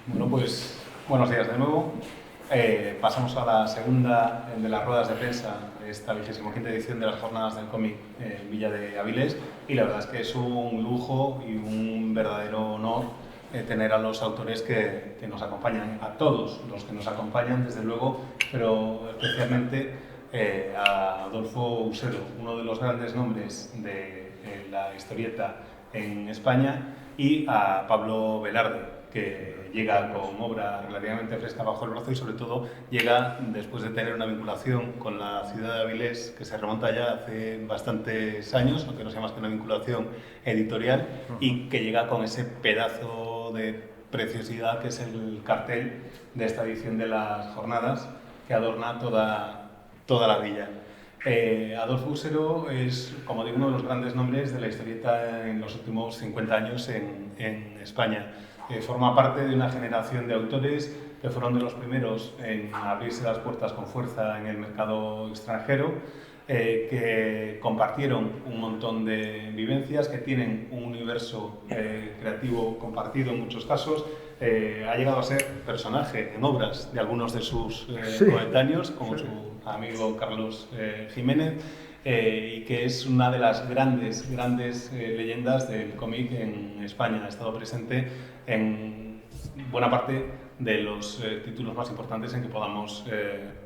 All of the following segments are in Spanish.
Bueno, pues buenos días de nuevo. Pasamos a la segunda de las ruedas de prensa de esta 25ª edición de las Jornadas del Cómic en Villa de Avilés, y la verdad es que es un lujo y un verdadero honor tener a los autores que nos acompañan, a todos los que nos acompañan, desde luego, pero especialmente a Adolfo Usero, uno de los grandes nombres de la historieta en España, y a Pablo Velarde, que llega con obra relativamente fresca bajo el brazo y sobre todo llega después de tener una vinculación con la ciudad de Avilés que se remonta ya hace bastantes años, aunque no sea más que una vinculación editorial, y que llega con ese pedazo de preciosidad que es el cartel de esta edición de las jornadas que adorna toda la villa. Adolfo Usero es, como digo, uno de los grandes nombres de la historieta en los últimos 50 años en España. Forma parte de una generación de autores que fueron de los primeros en abrirse las puertas con fuerza en el mercado extranjero, que compartieron un montón de vivencias, que tienen un universo creativo compartido en muchos casos. Ha llegado a ser personaje en obras de algunos de sus coetáneos, como su amigo Carlos Jiménez, y que es una de las grandes leyendas del cómic en España. Ha estado presente en buena parte de los títulos más importantes en que podamos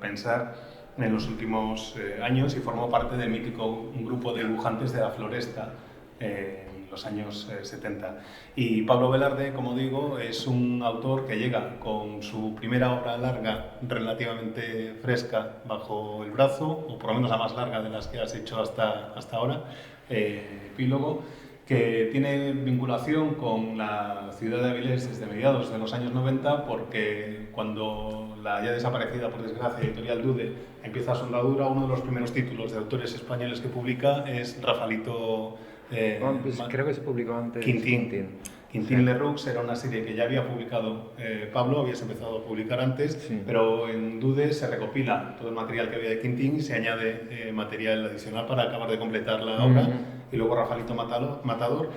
pensar en los últimos años, y formó parte del mítico grupo de dibujantes de La Floresta en los años 70. Y Pablo Velarde, como digo, es un autor que llega con su primera obra larga relativamente fresca bajo el brazo, o por lo menos la más larga de las que has hecho hasta ahora, Epílogo, que tiene vinculación con la ciudad de Avilés desde mediados de los años 90, porque cuando la ya desaparecida, por desgracia, editorial Dude empieza su andadura, uno de los primeros títulos de autores españoles que publica es Rafaelito creo que se publicó antes Quintín Sí. Lerroux. Era una serie que ya había publicado Pablo, habías empezado a publicar antes, Sí. pero en Dude se recopila todo el material que había de Quintín y se añade material adicional para acabar de completar la obra. Y luego Rafaelito Matador,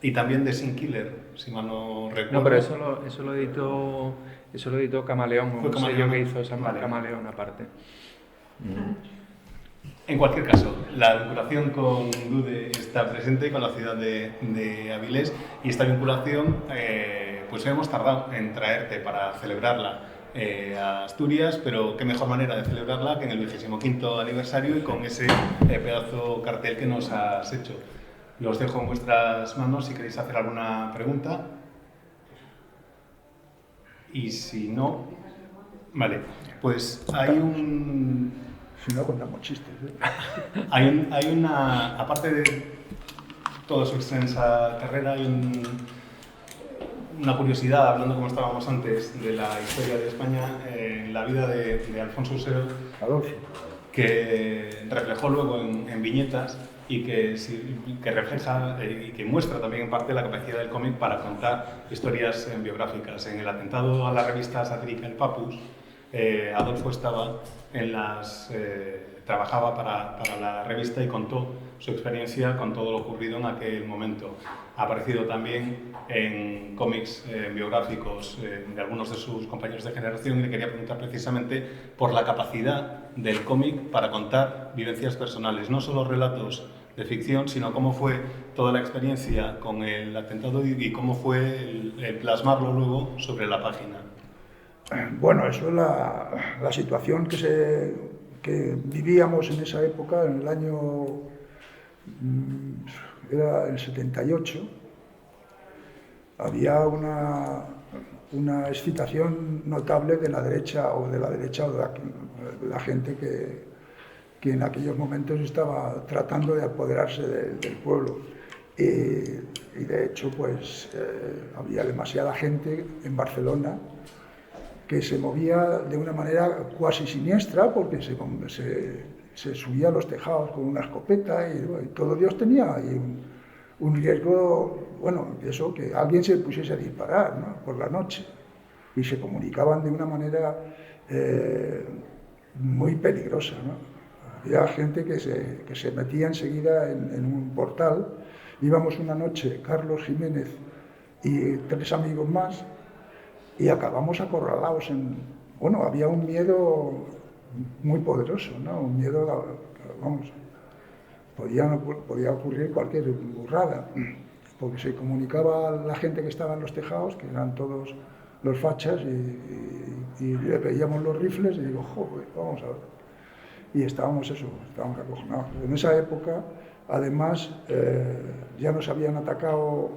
y también de Sin Killer, si mal no recuerdo. No, pero eso lo editó Camaleón, Fue un Camaleón. sello que hizo Vale. Camaleón aparte. En cualquier caso, la vinculación con Dude está presente, con la ciudad de Avilés, y esta vinculación pues hemos tardado en traerte para celebrarla a Asturias, pero qué mejor manera de celebrarla que en el 25º aniversario y con ese pedazo cartel que nos has hecho. Los dejo en vuestras manos si queréis hacer alguna pregunta. Y si no, vale, pues hay un... Si no, contamos chistes. Hay una, aparte de toda su extensa carrera, hay una curiosidad, hablando como estábamos antes de la historia de España, en la vida de Alfonso Usero, Adolfo. que reflejó luego en viñetas y que refleja y que muestra también en parte la capacidad del cómic para contar historias biográficas. En el atentado a la revista satírica El Papus, Adolfo estaba trabajaba para la revista y contó su experiencia con todo lo ocurrido en aquel momento. Ha aparecido también en cómics biográficos de algunos de sus compañeros de generación, y le quería preguntar precisamente por la capacidad del cómic para contar vivencias personales, no solo relatos de ficción, sino cómo fue toda la experiencia con el atentado y cómo fue el plasmarlo luego sobre la página. Bueno, eso es la situación que vivíamos en esa época, en el año... era el 78. Había una excitación notable de la derecha o de la gente que en aquellos momentos estaba tratando de apoderarse del pueblo. Y de hecho, pues había demasiada gente en Barcelona que se movía de una manera cuasi siniestra, porque se subía a los tejados con una escopeta y todo Dios tenía ahí un riesgo, bueno, eso, que alguien se pusiese a disparar, ¿no?, por la noche, y se comunicaban de una manera muy peligrosa, ¿no? Había gente que se metía enseguida en un portal. Íbamos una noche, Carlos Jiménez y 3 amigos más, y acabamos acorralados en... Bueno, había un miedo muy poderoso, ¿no? Un miedo, vamos, podía ocurrir cualquier burrada, porque se comunicaba a la gente que estaba en los tejados, que eran todos los fachas, y le veíamos los rifles y digo, joder, vamos a ver. Y estábamos acojonados. En esa época, además, ya nos habían atacado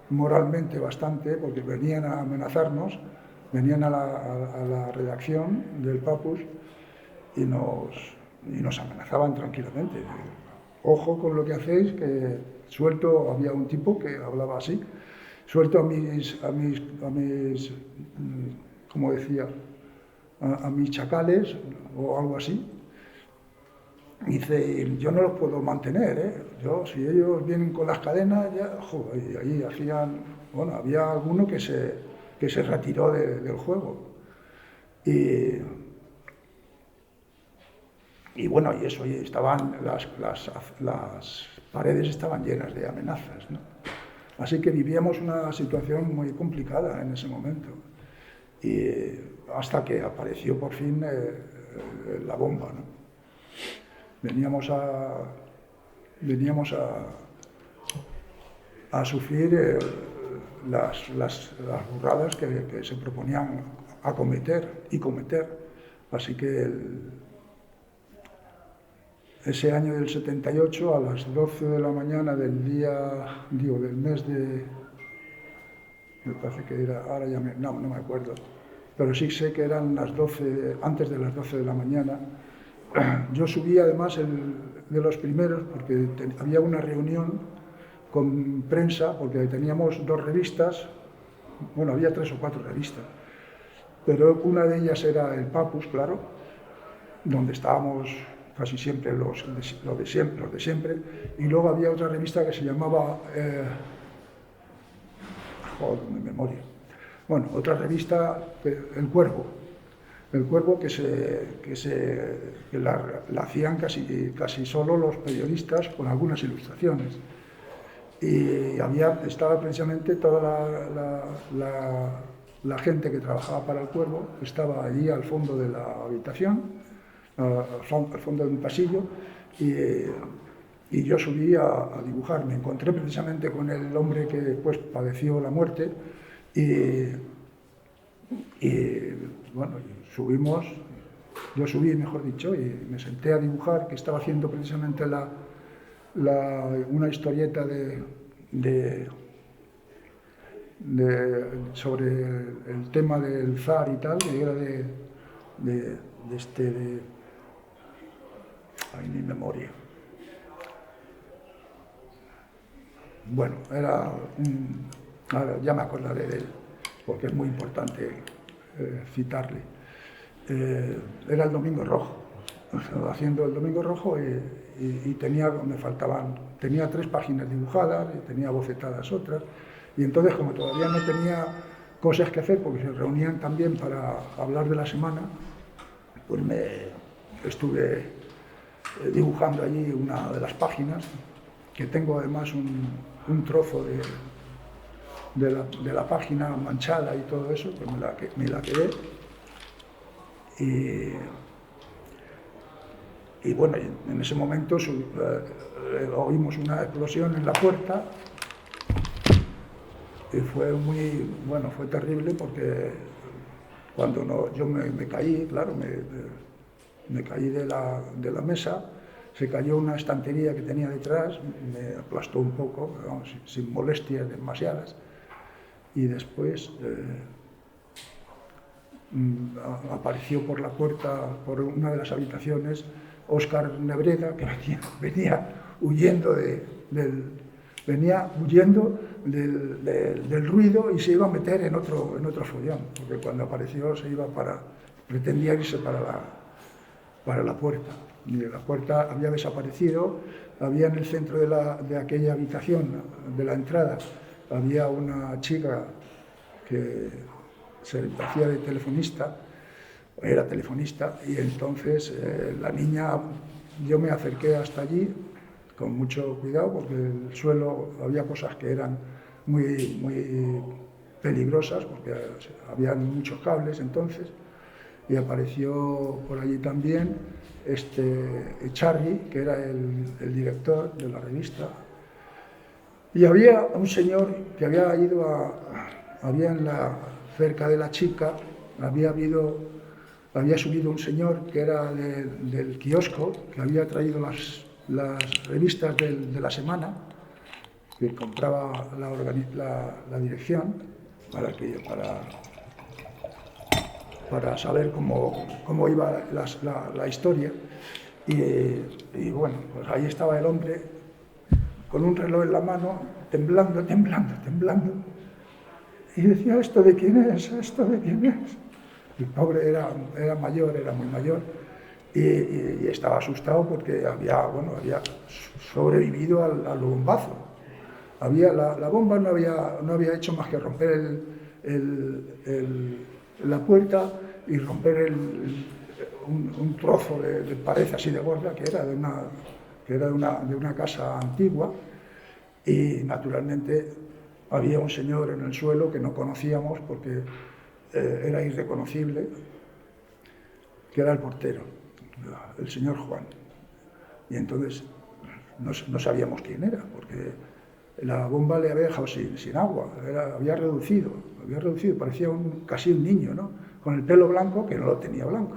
moralmente bastante, porque venían a amenazarnos, venían a la redacción del Papus y nos amenazaban tranquilamente. Ojo con lo que hacéis, que suelto, había un tipo que hablaba así, suelto a mis como decía, a mis chacales o algo así. Dice, yo no los puedo mantener, ¿eh? Si ellos vienen con las cadenas, ya, joder, y ahí hacían, bueno, había alguno que se retiró del juego. Y bueno, y eso, y estaban las paredes estaban llenas de amenazas, ¿no? Así que vivíamos una situación muy complicada en ese momento. Y hasta que apareció por fin la bomba, ¿no? Veníamos a sufrir las burradas que se proponían a cometer y cometer. Así que ese año del 78, a las 12 de la mañana del mes de... Me parece que era, ahora ya no me acuerdo, pero sí sé que eran las 12, antes de las 12 de la mañana. Yo subí además de los primeros, porque había una reunión con prensa, porque teníamos 2 revistas, bueno, había 3 o 4 revistas, pero una de ellas era el Papus, claro, donde estábamos casi siempre los de siempre, y luego había otra revista que se llamaba, mi memoria, bueno, otra revista, El Cuervo, que la hacían casi solo los periodistas, con algunas ilustraciones. Y estaba precisamente toda la gente que trabajaba para El Cuervo, estaba allí al fondo de la habitación, al fondo de un pasillo, y yo subí a dibujar. Me encontré precisamente con el hombre que después padeció la muerte, y bueno, yo subí, mejor dicho, y me senté a dibujar, que estaba haciendo precisamente una historieta sobre el tema del zar y tal, que era ay, mi memoria. Bueno, ahora ya me acordaré de él, porque es muy importante citarle. Era el Domingo Rojo, haciendo el Domingo Rojo, y tenía 3 páginas dibujadas y tenía bocetadas otras, y entonces, como todavía no tenía cosas que hacer, porque se reunían también para hablar de la semana, pues me estuve dibujando allí una de las páginas, que tengo además un trozo de la página manchada y todo eso, pues me la quedé. Y bueno, en ese momento oímos una explosión en la puerta, y fue terrible, porque cuando yo me caí, claro, me caí de la mesa, se cayó una estantería que tenía detrás, me aplastó un poco, vamos, sin molestias demasiadas, y después apareció por la puerta, por una de las habitaciones, Óscar Nebreda, que venía huyendo del ruido, y se iba a meter en otro follón, porque cuando apareció pretendía irse para la puerta. Y la puerta había desaparecido. Había en el centro de aquella habitación, de la entrada, había una chica que se hacía de telefonista, era telefonista, y entonces la niña, yo me acerqué hasta allí con mucho cuidado, porque el suelo había cosas que eran muy peligrosas, porque había muchos cables entonces, y apareció por allí también Charlie, que era el director de la revista, y había un señor que había ido cerca de la chica, había subido un señor que era del kiosco, que había traído las revistas de la semana, que compraba la dirección para saber cómo iba la historia. Y bueno, pues ahí estaba el hombre con un reloj en la mano, temblando, y decía: ¿esto de quién es? ¿Esto de quién es? El pobre era mayor, era muy mayor, y estaba asustado porque había sobrevivido al bombazo. La bomba no había hecho más que romper la puerta y romper un trozo de pared así de gorda, que era de una casa antigua, y naturalmente había un señor en el suelo que no conocíamos porque era irreconocible, que era el portero, el señor Juan. Y entonces no sabíamos quién era, porque la bomba le había dejado sin agua, había reducido, parecía casi un niño, ¿no? Con el pelo blanco, que no lo tenía blanco.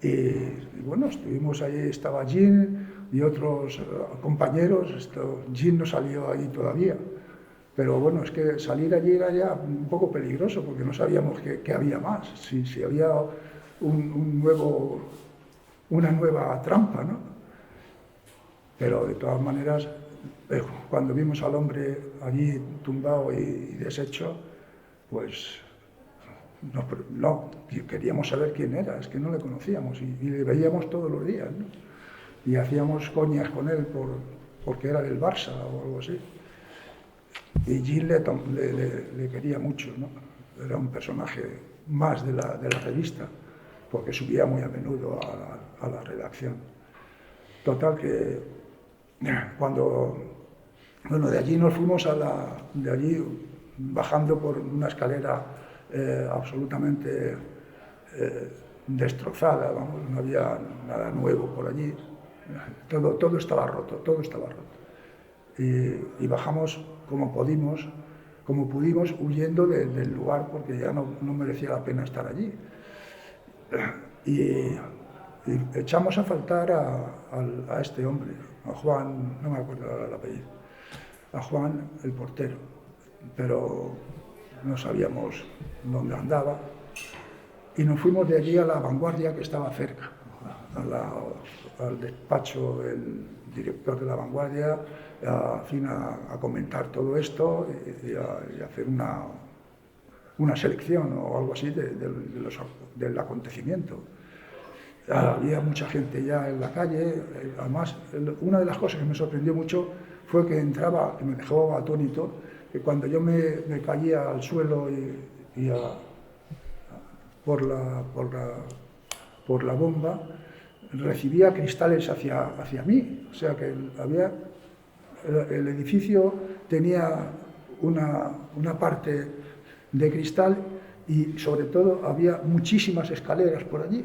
Y bueno, estuvimos allí, estaba Jean y otros compañeros. Jean no salió allí todavía, pero bueno, es que salir allí era ya un poco peligroso, porque no sabíamos qué había más, si había una nueva trampa, ¿no? Pero de todas maneras, cuando vimos al hombre allí tumbado y deshecho, pues no queríamos saber quién era, es que no le conocíamos, y le veíamos todos los días, ¿no? Y hacíamos coñas con él porque era del Barça o algo así. Y Gil le quería mucho, ¿no? Era un personaje más de la revista, porque subía muy a menudo a la redacción. Total que de allí nos fuimos de allí bajando por una escalera absolutamente destrozada, vamos, no había nada nuevo por allí, todo estaba roto. Y bajamos como pudimos, huyendo del lugar, porque ya no merecía la pena estar allí. Y echamos a faltar a este hombre, a Juan, no me acuerdo el apellido, a Juan, el portero, pero no sabíamos dónde andaba, y nos fuimos de allí a La Vanguardia, que estaba cerca, al despacho del director de La Vanguardia, a comentar todo esto y a hacer una selección o algo así del acontecimiento. Había mucha gente ya en la calle. Además, una de las cosas que me sorprendió mucho fue que me dejó atónito, que cuando yo me caía al suelo por la bomba, recibía cristales hacia mí. O sea que el edificio tenía una parte de cristal, y sobre todo había muchísimas escaleras por allí.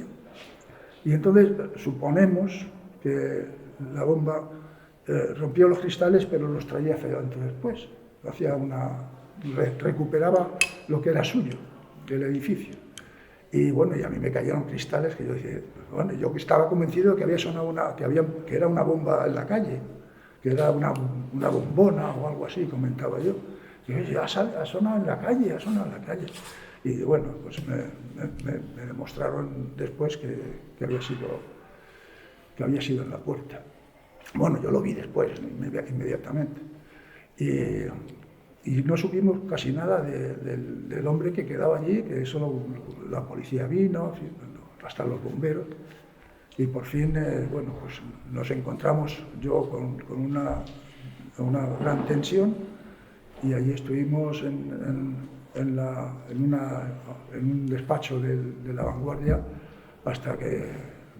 Y entonces suponemos que la bomba rompió los cristales, pero los traía hacia adentro después. Recuperaba lo que era suyo, del edificio. Y bueno, y a mí me cayeron cristales que yo decía, bueno, yo estaba convencido de que había sonado que era una bomba en la calle, que era una bombona o algo así, comentaba yo. Y yo, ha sonado en la calle, Y bueno, pues me demostraron después que había sido en la puerta. Bueno, yo lo vi después, inmediatamente. Y no supimos casi nada del hombre que quedaba allí, que solo la policía vino, hasta los bomberos. Y por fin, bueno, pues nos encontramos yo con una gran tensión, y allí estuvimos en un despacho de La Vanguardia hasta que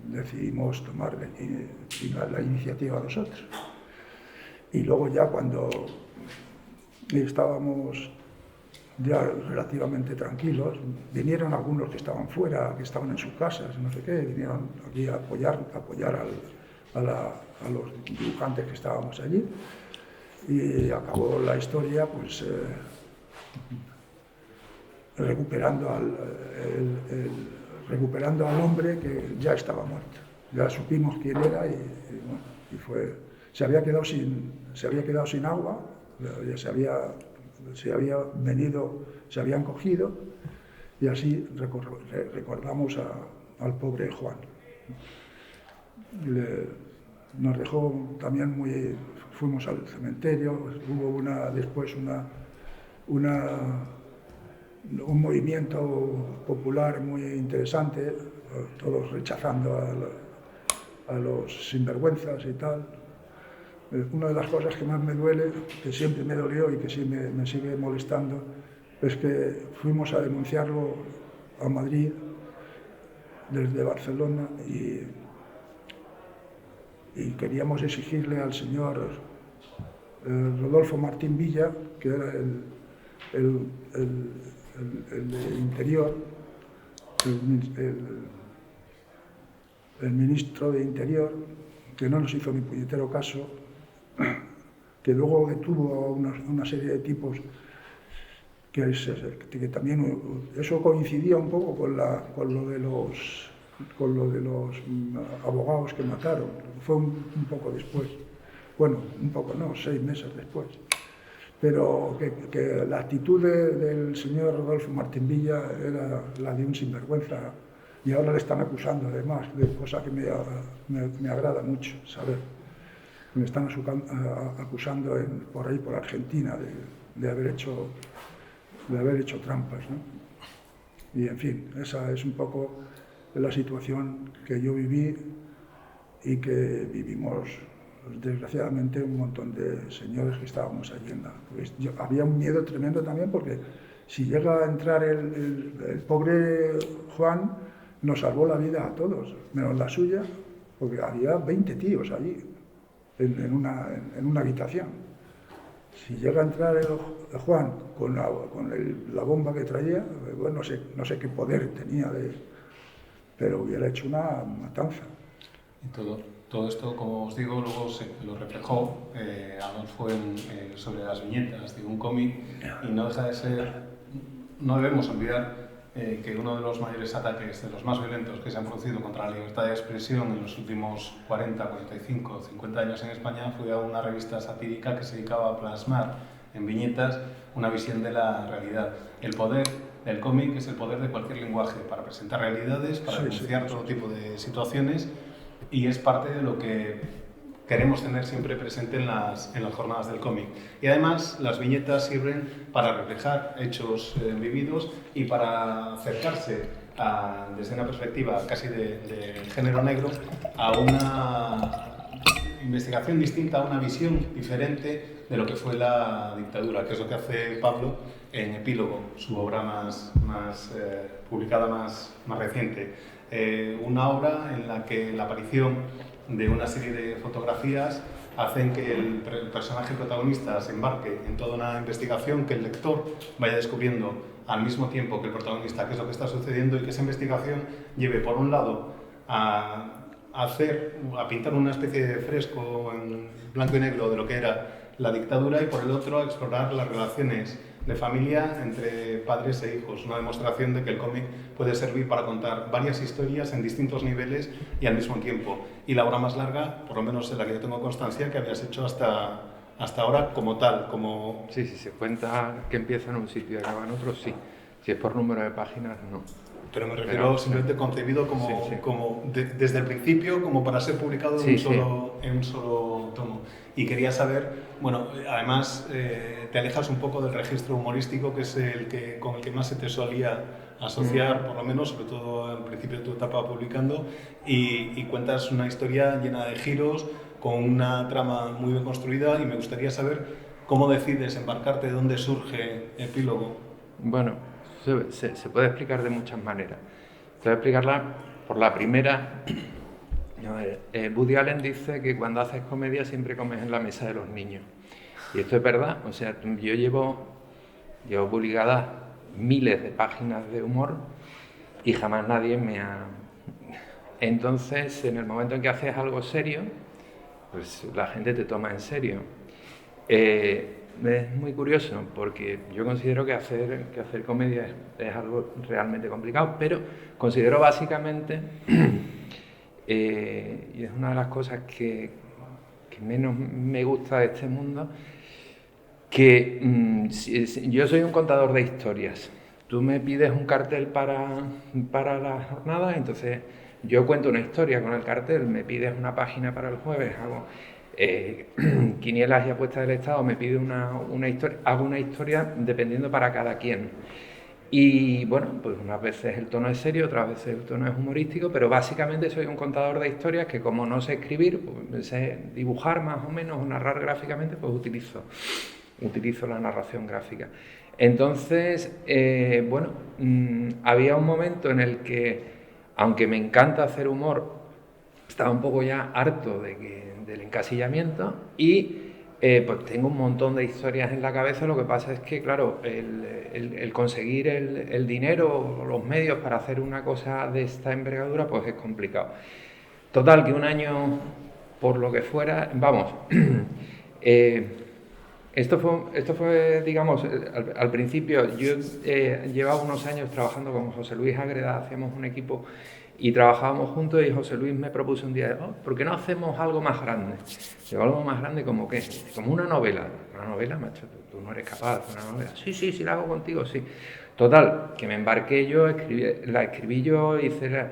decidimos tomar la iniciativa nosotros. Y luego ya cuando estábamos ya relativamente tranquilos. Vinieron algunos que estaban fuera, que estaban en sus casas, no sé qué, vinieron aquí a apoyar a los dibujantes que estábamos allí, y acabó la historia pues recuperando al hombre que ya estaba muerto. Ya supimos quién era y se había quedado sin agua, ya se habían cogido, y así recordamos al pobre Juan. Nos dejó también fuimos al cementerio, hubo después un movimiento popular muy interesante, todos rechazando a los sinvergüenzas y tal. Una de las cosas que más me duele, que siempre me dolió y que sí me sigue molestando, es que fuimos a denunciarlo a Madrid desde Barcelona y queríamos exigirle al señor Rodolfo Martín Villa, que era el de Interior, el ministro de Interior, que no nos hizo ni puñetero caso, que luego detuvo a una serie de tipos que también eso coincidía un poco con lo de los abogados que mataron. Fue un poco después, bueno, un poco no, 6 meses después. Pero que la actitud del señor Rodolfo Martín Villa era la de un sinvergüenza, y ahora le están acusando además de cosa que me agrada mucho saber. Me están acusando por ahí, por Argentina, de haber hecho trampas, ¿no? Y en fin, esa es un poco la situación que yo viví y que vivimos, desgraciadamente, un montón de señores que estábamos allí había un miedo tremendo también, porque si llega a entrar el pobre Juan, nos salvó la vida a todos, menos la suya, porque había 20 tíos allí, en una habitación. Si llega a entrar el Juan con la bomba que traía, bueno, no sé qué poder tenía, pero hubiera hecho una matanza. Y todo esto, como os digo, luego se lo reflejó Adolfo sobre las viñetas de un cómic, y no deja de ser, no debemos olvidar que uno de los mayores ataques, de los más violentos que se han producido contra la libertad de expresión en los últimos 40, 45, 50 años en España fue a una revista satírica que se dedicaba a plasmar en viñetas una visión de la realidad. El poder del cómic es el poder de cualquier lenguaje para presentar realidades, para denunciar todo tipo de situaciones, y es parte de lo que queremos tener siempre presente en las jornadas del cómic. Y además las viñetas sirven para reflejar hechos vividos y para acercarse desde una perspectiva casi de género negro a una investigación distinta, a una visión diferente de lo que fue la dictadura, que es lo que hace Pablo en Epílogo, su obra publicada más reciente. Una obra en la que la aparición de una serie de fotografías hacen que el personaje protagonista se embarque en toda una investigación, que el lector vaya descubriendo al mismo tiempo que el protagonista qué es lo que está sucediendo, y que esa investigación lleve, por un lado, a pintar una especie de fresco en blanco y negro de lo que era la dictadura, y por el otro a explorar las relaciones de familia entre padres e hijos, una demostración de que el cómic puede servir para contar varias historias en distintos niveles y al mismo tiempo. Y la obra más larga, por lo menos en la que yo tengo constancia, que habías hecho hasta ahora como tal, como... Sí, si se cuenta que empieza en un sitio y acaba en otro, sí. Si es por número de páginas, no. Pero me refiero simplemente concebido desde el principio, como para ser publicado en un solo tomo. Y quería saber, bueno, además te alejas un poco del registro humorístico, que es con el que más se te solía asociar, por lo menos, sobre todo al principio de tu etapa publicando, y cuentas una historia llena de giros, con una trama muy bien construida, y me gustaría saber cómo decides embarcarte, de dónde surge Epílogo. Bueno, se puede explicar de muchas maneras. Te voy a explicarla por la primera. Woody Allen dice que cuando haces comedia siempre comes en la mesa de los niños. Y esto es verdad. O sea, yo llevo Llevo publicadas miles de páginas de humor y jamás nadie me ha... Entonces, en el momento en que haces algo serio, pues la gente te toma en serio. Es muy curioso porque yo considero que hacer comedia es algo realmente complicado, pero considero básicamente, y es una de las cosas que menos me gusta de este mundo, que yo soy un contador de historias. Tú me pides un cartel para la jornada, entonces yo cuento una historia con el cartel, me pides una página para el jueves, hago quinielas y apuestas del Estado, me pide una historia, hago una historia dependiendo para cada quien. Y bueno, pues unas veces el tono es serio, otras veces el tono es humorístico, pero básicamente soy un contador de historias que, como no sé escribir, pues sé dibujar más o menos o narrar gráficamente, pues utilizo la narración gráfica. Entonces, había un momento en el que, aunque me encanta hacer humor, estaba un poco ya harto del encasillamiento y pues tengo un montón de historias en la cabeza. Lo que pasa es que, claro, el conseguir el dinero o los medios para hacer una cosa de esta envergadura, pues es complicado. Total, que un año, por lo que fuera, vamos, esto fue, digamos, al principio yo llevaba unos años trabajando con José Luis Ágreda, hacíamos un equipo y trabajábamos juntos, y José Luis me propuso un día, ¿por qué no hacemos algo más grande? Digo, ¿algo más grande como qué? Como una novela. ¿Una novela, macho? ¿Tú no eres capaz de hacer una novela? Sí, la hago contigo, sí. Total, que me embarqué yo, la escribí yo, hice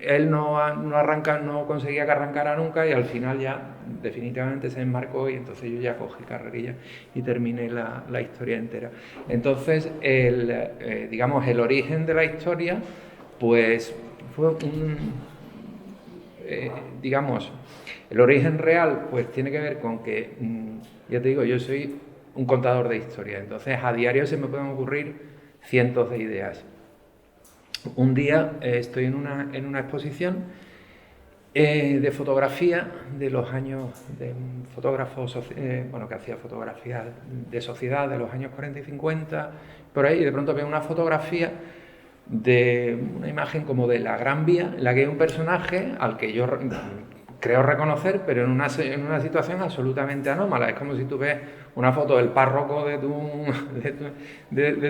él no conseguía que arrancara nunca, y al final ya definitivamente se embarcó, y entonces yo ya cogí carrerilla y terminé la historia entera. Entonces, digamos, el origen de la historia, pues fue digamos, el origen real pues tiene que ver con que, ya te digo, yo soy un contador de historias, entonces a diario se me pueden ocurrir cientos de ideas. Un día estoy en una exposición de fotografía de los años, de un fotógrafo que hacía fotografías de sociedad de los años 40 y 50, por ahí, y de pronto veo una fotografía de una imagen como de la Gran Vía, en la que hay un personaje al que yo creo reconocer, pero en una situación absolutamente anómala. Es como si tú ves una foto del párroco de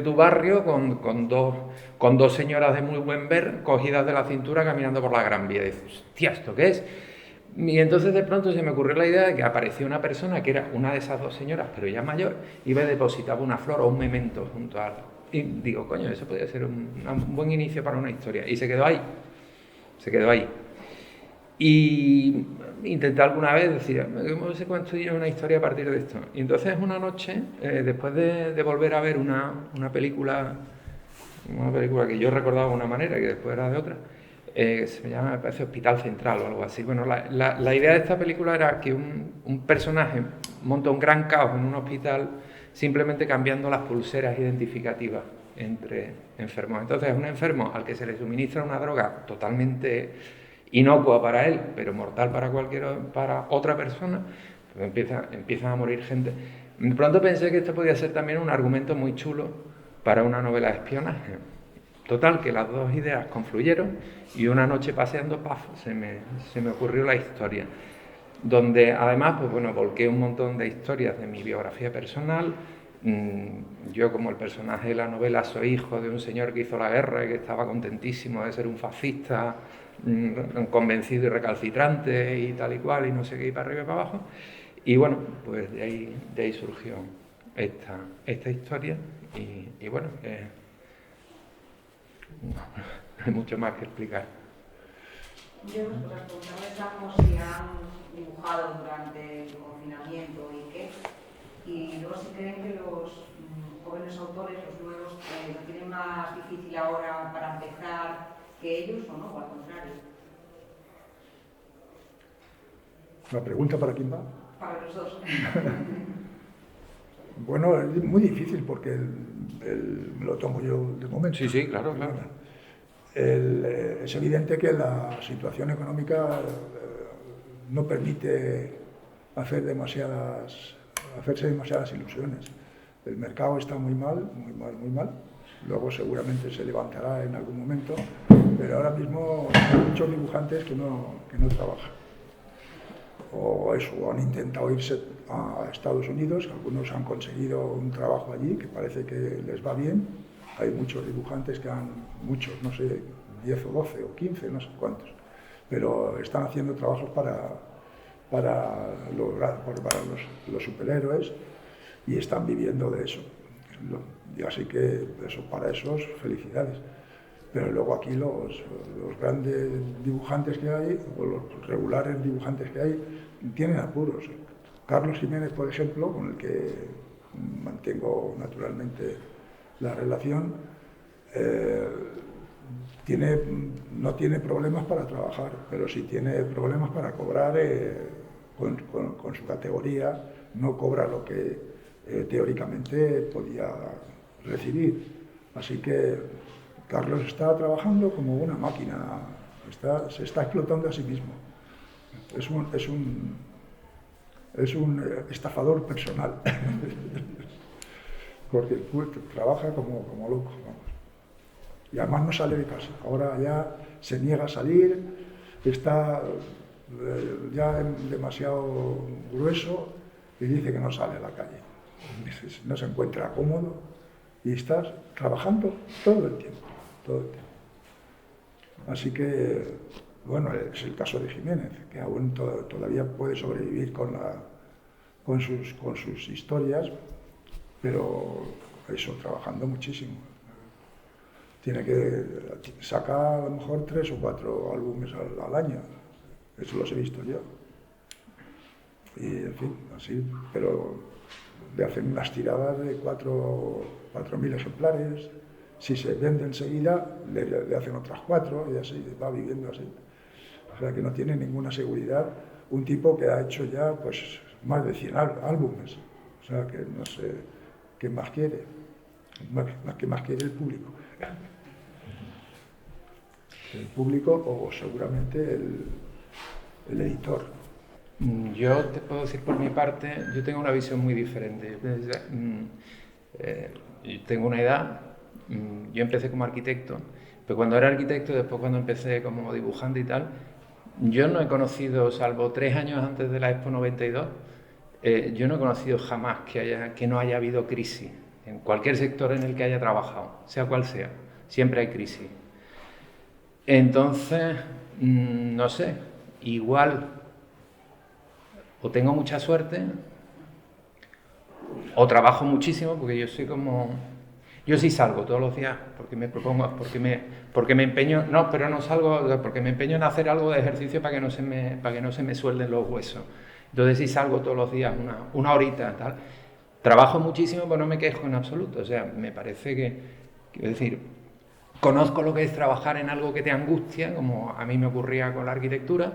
tu barrio con dos señoras de muy buen ver cogidas de la cintura caminando por la Gran Vía. Y dices, hostia, ¿esto qué es? Y entonces de pronto se me ocurrió la idea de que apareció una persona que era una de esas dos señoras, pero ya mayor, y me depositaba una flor o un memento junto a... Y digo, coño, eso podría ser un buen inicio para una historia. Y se quedó ahí. Y intenté alguna vez decir, ¿cómo se construye una historia a partir de esto? Y entonces una noche, después de volver a ver una película que yo recordaba de una manera y que después era de otra, se me llama, me parece, Hospital Central o algo así. Bueno, la idea de esta película era que un personaje monta un gran caos en un hospital simplemente cambiando las pulseras identificativas entre enfermos. Entonces, un enfermo al que se le suministra una droga totalmente inocua para él, pero mortal para otra persona, pues empiezan a morir gente. De pronto pensé que esto podía ser también un argumento muy chulo para una novela de espionaje. Total, que las dos ideas confluyeron, y una noche paseando, se me ocurrió la historia, donde además, pues bueno, volqué un montón de historias de mi biografía personal. Yo, como el personaje de la novela, soy hijo de un señor que hizo la guerra y que estaba contentísimo de ser un fascista convencido y recalcitrante y tal y cual, y no sé qué, y para arriba y para abajo. Y bueno, pues de ahí surgió esta historia, y bueno, no hay mucho más que explicar. Yo nos preguntamos si han dibujado durante el confinamiento y qué, y luego si creen que los jóvenes autores, los nuevos, lo tienen más difícil ahora para empezar que ellos, o no, o al contrario. ¿La pregunta para quién va? Para los dos. Bueno, es muy difícil porque lo tomo yo de momento. Sí, claro. Es evidente que la situación económica no permite hacerse demasiadas ilusiones. El mercado está muy mal, muy mal, muy mal. Luego seguramente se levantará en algún momento, pero ahora mismo hay muchos dibujantes que no trabajan. O eso, o han intentado irse a Estados Unidos, algunos han conseguido un trabajo allí que parece que les va bien. Hay muchos dibujantes que muchos, no sé, 10 o 12 o 15, no sé cuántos, pero están haciendo trabajos para los superhéroes y están viviendo de eso. Y así que eso, para esos, felicidades. Pero luego aquí los grandes dibujantes que hay, o los regulares dibujantes que hay, tienen apuros. Carlos Jiménez, por ejemplo, con el que mantengo naturalmente la relación, no tiene problemas para trabajar, pero sí tiene problemas para cobrar con su categoría, no cobra lo que teóricamente podía recibir. Así que Carlos está trabajando como una máquina, se está explotando a sí mismo. Es un estafador personal, porque trabaja como loco, vamos. Y además no sale de casa, ahora ya se niega a salir, está ya demasiado grueso y dice que no sale a la calle, no se encuentra cómodo y está trabajando todo el tiempo. Así que, bueno, es el caso de Jiménez, que aún todavía puede sobrevivir con sus historias, pero eso, trabajando muchísimo. Tiene que sacar a lo mejor 3 o 4 álbumes al año, eso los he visto yo. Y en fin, así, pero le hacen unas tiradas de 4.000 ejemplares. Si se vende enseguida, le hacen otras 4 y así, va viviendo así. O sea que no tiene ninguna seguridad. Un tipo que ha hecho ya pues más de 100 álbumes. O sea que no sé qué más quiere. ¿Qué más quiere el público? El público o seguramente el editor. Yo te puedo decir por mi parte, yo tengo una visión muy diferente. Tengo una edad, yo empecé como arquitecto, pero cuando era arquitecto, después cuando empecé como dibujante y tal, yo no he conocido, salvo 3 años antes de la Expo 92, yo no he conocido jamás que no haya habido crisis en cualquier sector en el que haya trabajado, sea cual sea, siempre hay crisis. Entonces, no sé, igual o tengo mucha suerte o trabajo muchísimo, porque yo soy como... Yo sí salgo todos los días porque me propongo, porque me empeño, no, pero no salgo porque me empeño en hacer algo de ejercicio para que no se me suelden los huesos. Entonces sí salgo todos los días una horita, tal. Trabajo muchísimo, pero no me quejo en absoluto. O sea, me parece quiero decir, conozco lo que es trabajar en algo que te angustia, como a mí me ocurría con la arquitectura,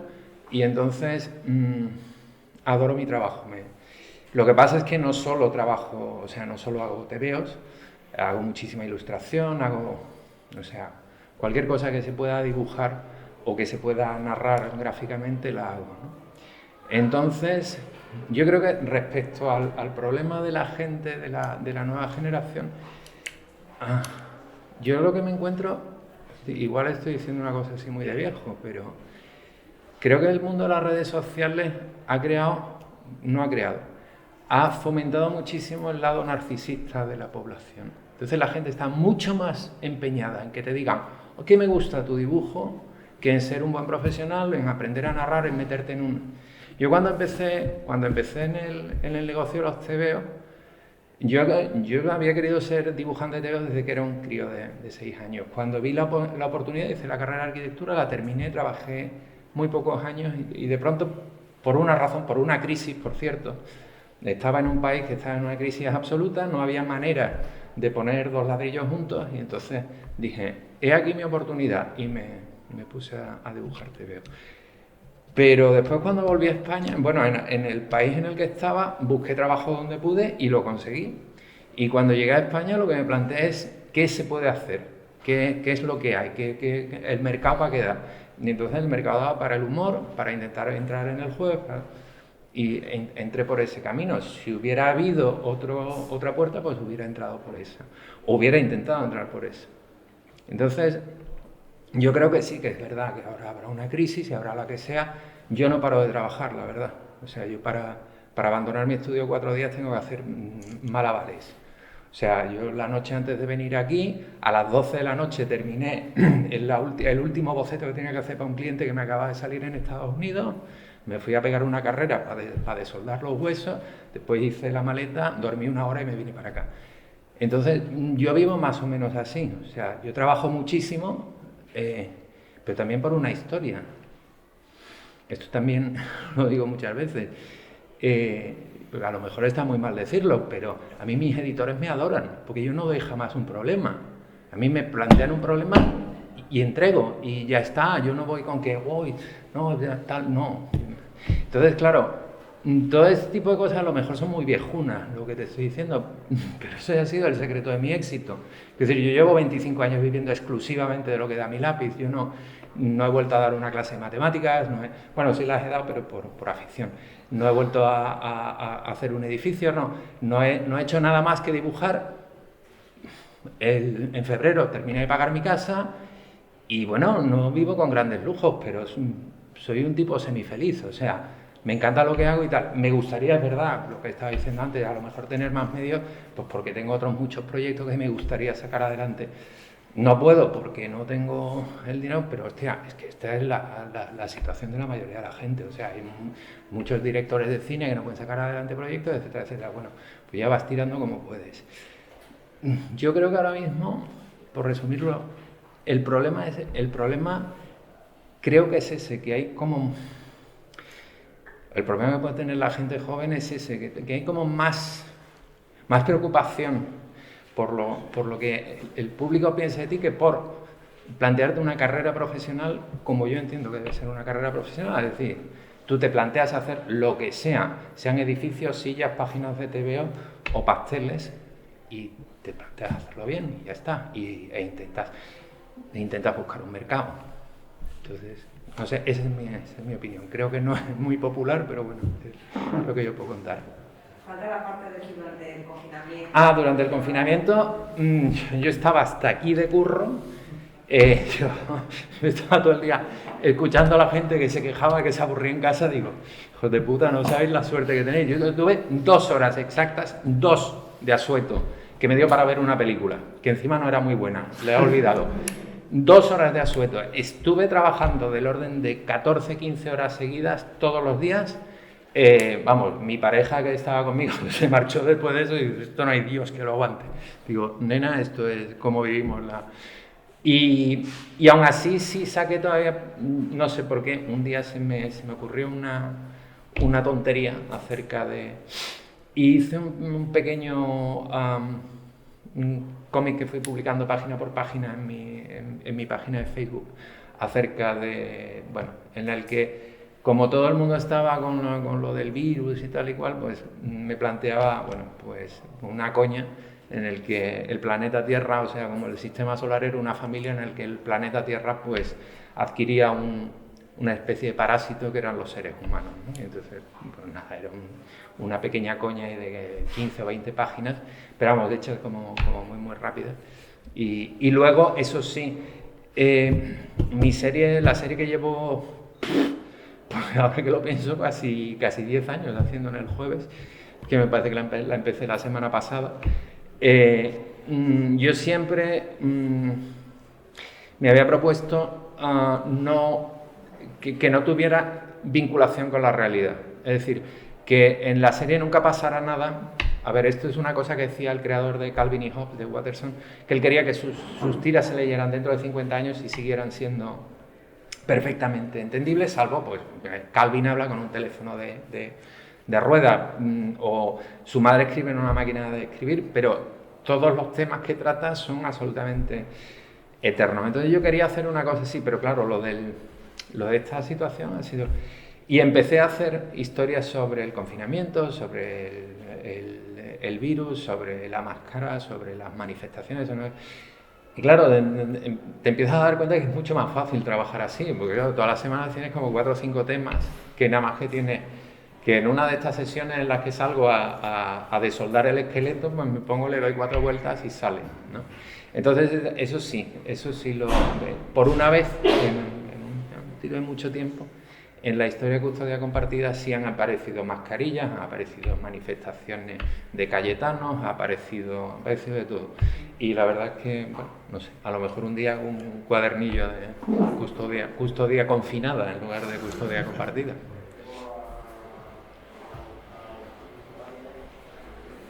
y entonces adoro mi trabajo. Lo que pasa es que no solo trabajo, o sea, no solo hago tebeos, hago muchísima ilustración, cualquier cosa que se pueda dibujar o que se pueda narrar gráficamente la hago, ¿no? Entonces, yo creo que respecto al problema de la gente de la nueva generación, yo lo que me encuentro, igual estoy diciendo una cosa así muy de viejo, pero creo que el mundo de las redes sociales ha fomentado muchísimo el lado narcisista de la población. Entonces la gente está mucho más empeñada en que te digan que me gusta tu dibujo, que en ser un buen profesional, en aprender a narrar, en meterte en un... Yo cuando empecé en el negocio de los tebeos, yo había querido ser dibujante de tebeos desde que era un crío de 6 años. Cuando vi la oportunidad, hice la carrera de arquitectura, la terminé, trabajé muy pocos años y de pronto, por una crisis, por cierto, estaba en un país que estaba en una crisis absoluta, no había manera de poner 2 ladrillos juntos y entonces dije, he aquí mi oportunidad y me puse a dibujar tebeo. Pero después cuando volví a España, bueno, en el país en el que estaba, busqué trabajo donde pude y lo conseguí. Y cuando llegué a España lo que me planteé es qué se puede hacer, qué es lo que hay, el mercado para qué da. Y entonces el mercado daba para el humor, para intentar entrar en el juego. y entré por ese camino. Si hubiera habido otra puerta, pues hubiera entrado por esa, o hubiera intentado entrar por esa. Entonces, yo creo que sí, que es verdad que ahora habrá una crisis y habrá la que sea. Yo no paro de trabajar, la verdad. O sea, yo para abandonar mi estudio 4 días tengo que hacer malabares. O sea, yo la noche antes de venir aquí, a las 12 de la noche terminé el último boceto que tenía que hacer para un cliente que me acaba de salir en Estados Unidos. Me fui a pegar una carrera para desoldar los huesos, después hice la maleta, dormí 1 hora y me vine para acá. Entonces, yo vivo más o menos así. O sea, yo trabajo muchísimo, pero también por una historia. Esto también lo digo muchas veces. A lo mejor está muy mal decirlo, pero a mí mis editores me adoran, porque yo no doy jamás un problema. A mí me plantean un problema y entrego, y ya está. Yo no voy con que, uy, no, tal, no. Entonces, claro, todo este tipo de cosas a lo mejor son muy viejunas, lo que te estoy diciendo, pero eso ha sido el secreto de mi éxito. Es decir, yo llevo 25 años viviendo exclusivamente de lo que da mi lápiz. Yo no he vuelto a dar una clase de matemáticas, bueno, sí las he dado, pero por afición. No he vuelto a hacer un edificio, no he hecho nada más que dibujar. En febrero terminé de pagar mi casa y, bueno, no vivo con grandes lujos, pero soy un tipo semifeliz. O sea, me encanta lo que hago y tal. Me gustaría, es verdad, lo que estaba diciendo antes, a lo mejor tener más medios, pues porque tengo otros muchos proyectos que me gustaría sacar adelante. No puedo porque no tengo el dinero, pero hostia, es que esta es la situación de la mayoría de la gente. O sea, hay muchos directores de cine que no pueden sacar adelante proyectos, etcétera, etcétera. Bueno, pues ya vas tirando como puedes. Yo creo que ahora mismo, por resumirlo, el problema creo que es ese, que hay como... El problema que puede tener la gente joven es ese, que hay como más preocupación por lo que el público piensa de ti que por plantearte una carrera profesional como yo entiendo que debe ser una carrera profesional. Es decir, tú te planteas hacer lo que sea, sean edificios, sillas, páginas de TVO o pasteles, y te planteas hacerlo bien y ya está, e intentas buscar un mercado. Entonces, no sé, esa es mi opinión. Creo que no es muy popular, pero bueno, es lo que yo puedo contar. Falta la parte de durante el confinamiento. Durante el confinamiento yo estaba hasta aquí de curro. Yo estaba todo el día escuchando a la gente que se quejaba, que se aburría en casa. Digo, hijos de puta, no sabéis la suerte que tenéis. Yo tuve 2 horas exactas, 2 de asueto, que me dio para ver una película, que encima no era muy buena, le he olvidado. 2 horas de asueto. Estuve trabajando del orden de 14, 15 horas seguidas todos los días. Vamos, mi pareja que estaba conmigo se marchó después de eso y esto no hay Dios que lo aguante. Digo, nena, esto es como vivimos Y aún así sí saqué todavía, no sé por qué, un día se me ocurrió una tontería acerca de... Y hice un pequeño un cómic que fui publicando página por página en mi página de Facebook acerca de, bueno, en el que... Como todo el mundo estaba con lo del virus y tal y cual, pues me planteaba, bueno, pues una coña en el que el planeta Tierra, o sea, como el sistema solar era una familia en el que el planeta Tierra pues adquiría una especie de parásito que eran los seres humanos, ¿no? Y entonces, pues nada, era una pequeña coña de 15 o 20 páginas, pero vamos, de hecho como muy, muy rápida. Y luego, eso sí, la serie que llevo... Ahora que lo pienso, casi 10 años haciendo en El Jueves, que me parece que la empecé la semana pasada. Yo siempre me había propuesto que no tuviera vinculación con la realidad. Es decir, que en la serie nunca pasara nada. A ver, esto es una cosa que decía el creador de Calvin y Hobbes, de Watterson, que él quería que sus tiras se leyeran dentro de 50 años y siguieran siendo perfectamente entendibles, salvo, pues, Calvin habla con un teléfono de rueda, o su madre escribe en una máquina de escribir, pero todos los temas que trata son absolutamente eternos. Entonces yo quería hacer una cosa así, pero claro, lo de esta situación ha sido... Y empecé a hacer historias sobre el confinamiento, sobre el virus, sobre la máscara, sobre las manifestaciones, ¿no? Y claro, te empiezas a dar cuenta que es mucho más fácil trabajar así, porque claro, todas las semanas tienes como 4 o 5 temas que nada más que que en una de estas sesiones en las que salgo a desoldar el esqueleto, pues me pongo, le doy 4 vueltas y sale, ¿no? Entonces, eso sí, por una vez, en un tiro de mucho tiempo, en la historia de custodia compartida sí han aparecido mascarillas, han aparecido manifestaciones de cayetanos, ha aparecido de todo. Y la verdad es que, bueno, no sé, a lo mejor un día hago un cuadernillo de custodia confinada en lugar de custodia compartida.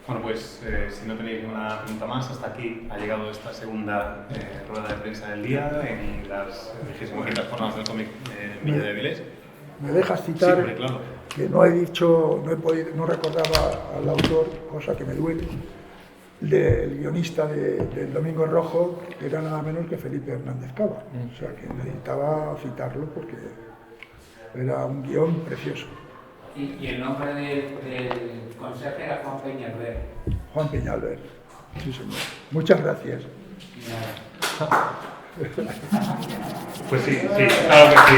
Bueno, pues si no tenéis ninguna pregunta más, hasta aquí ha llegado esta segunda rueda de prensa del día en las 25ª jornadas del cómic en Villa de Avilés. ¿Me dejas citar? Sí, claro. Que no recordaba al autor, cosa que me duele, del guionista del Domingo en Rojo, que era nada menos que Felipe Hernández Cava. O sea, que necesitaba citarlo porque era un guión precioso. Y el nombre del consejero era Juan Peñalver. Juan Peñalver, sí señor. Muchas gracias. Pues sí, claro que sí.